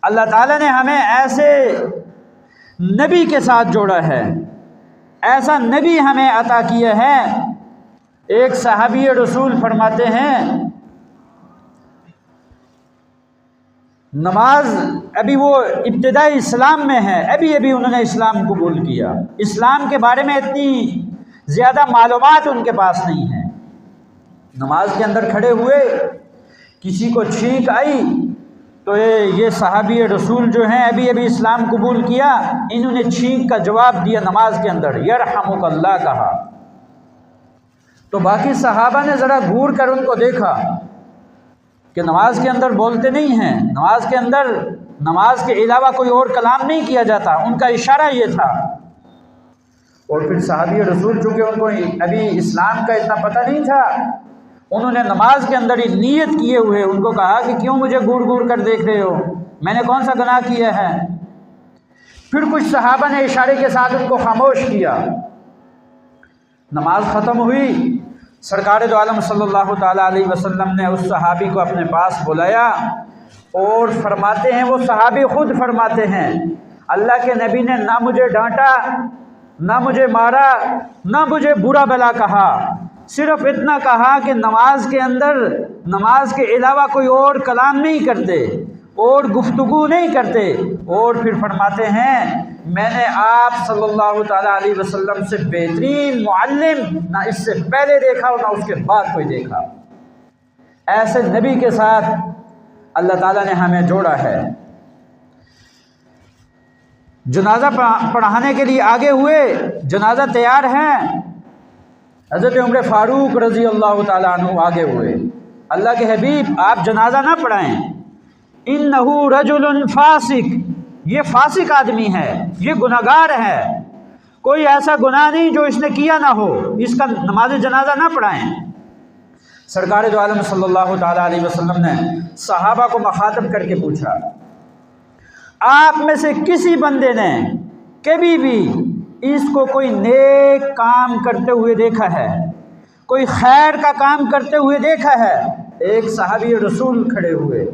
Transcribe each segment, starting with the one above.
اللہ تعالیٰ نے ہمیں ایسے نبی کے ساتھ جوڑا ہے، ایسا نبی ہمیں عطا کیا ہے۔ ایک صحابی رسول فرماتے ہیں نماز ابھی وہ ابتدائی اسلام میں ہے، ابھی انہوں نے اسلام قبول کیا، اسلام کے بارے میں اتنی زیادہ معلومات ان کے پاس نہیں ہے۔ نماز کے اندر کھڑے ہوئے، کسی کو چھینک آئی تو یہ صحابی رسول جو ہیں ابھی اسلام قبول کیا، انہوں نے چھینک کا جواب دیا نماز کے اندر، یرحمک اللہ کہا۔ تو باقی صحابہ نے ذرا گور کر ان کو دیکھا کہ نماز کے اندر بولتے نہیں ہیں، نماز کے اندر نماز کے علاوہ کوئی اور کلام نہیں کیا جاتا، ان کا اشارہ یہ تھا۔ اور پھر صحابی رسول چونکہ ان کو ابھی اسلام کا اتنا پتہ نہیں تھا، انہوں نے نماز کے اندر ہی نیت کیے ہوئے ان کو کہا کہ کیوں مجھے گور کر دیکھ رہے ہو، میں نے کون سا گناہ کیا ہے؟ پھر کچھ صحابہ نے اشارے کے ساتھ ان کو خاموش کیا۔ نماز ختم ہوئی، سرکار دو عالم صلی اللہ تعالیٰ علیہ وسلم نے اس صحابی کو اپنے پاس بلایا اور فرماتے ہیں، وہ صحابی خود فرماتے ہیں، اللہ کے نبی نے نہ مجھے ڈانٹا، نہ مجھے مارا، نہ مجھے برا بلا کہا، صرف اتنا کہا کہ نماز کے اندر نماز کے علاوہ کوئی اور کلام نہیں کرتے اور گفتگو نہیں کرتے۔ اور پھر فرماتے ہیں میں نے آپ صلی اللہ تعالیٰ علیہ وسلم سے بہترین معلم نہ اس سے پہلے دیکھا اور نہ اس کے بعد کوئی دیکھا۔ ایسے نبی کے ساتھ اللہ تعالیٰ نے ہمیں جوڑا ہے۔ جنازہ پڑھانے کے لیے آگے ہوئے، جنازہ تیار ہے، حضرت عمر فاروق رضی اللہ تعالیٰ عنہ آگے ہوئے، اللہ کے حبیب آپ جنازہ نہ پڑھائیں، انہ رجل فاسق، یہ فاسق آدمی ہے، یہ گناہگار ہے، کوئی ایسا گناہ نہیں جو اس نے کیا نہ ہو، اس کا نماز جنازہ نہ پڑھائیں۔ سرکار دو عالم صلی اللہ تعالیٰ علیہ وسلم نے صحابہ کو مخاطب کر کے پوچھا، آپ میں سے کسی بندے نے کبھی بھی اس کو کوئی نیک کام کرتے ہوئے دیکھا ہے، کوئی خیر کا کام کرتے ہوئے دیکھا ہے؟ ایک صحابی رسول کھڑے ہوئے،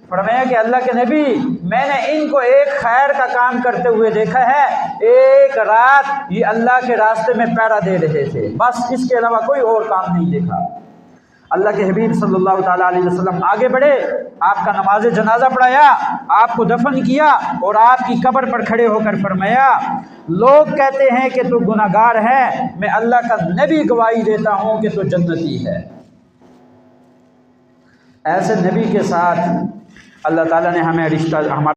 فرمایا کہ اللہ کے نبی میں نے ان کو ایک خیر کا کام کرتے ہوئے دیکھا ہے، ایک رات یہ اللہ کے راستے میں پہرا دے رہے تھے، بس اس کے علاوہ کوئی اور کام نہیں دیکھا۔ اللہ کے حبیب صلی اللہ تعالیٰ علیہ وسلم آگے بڑھے، آپ کا نماز جنازہ پڑھایا، آپ کو دفن کیا اور آپ کی قبر پر کھڑے ہو کر فرمایا لوگ کہتے ہیں کہ تو گناہگار ہے، میں اللہ کا نبی گواہی دیتا ہوں کہ تو جنتی ہے۔ ایسے نبی کے ساتھ اللہ تعالیٰ نے ہمیں رشتہ ہمارا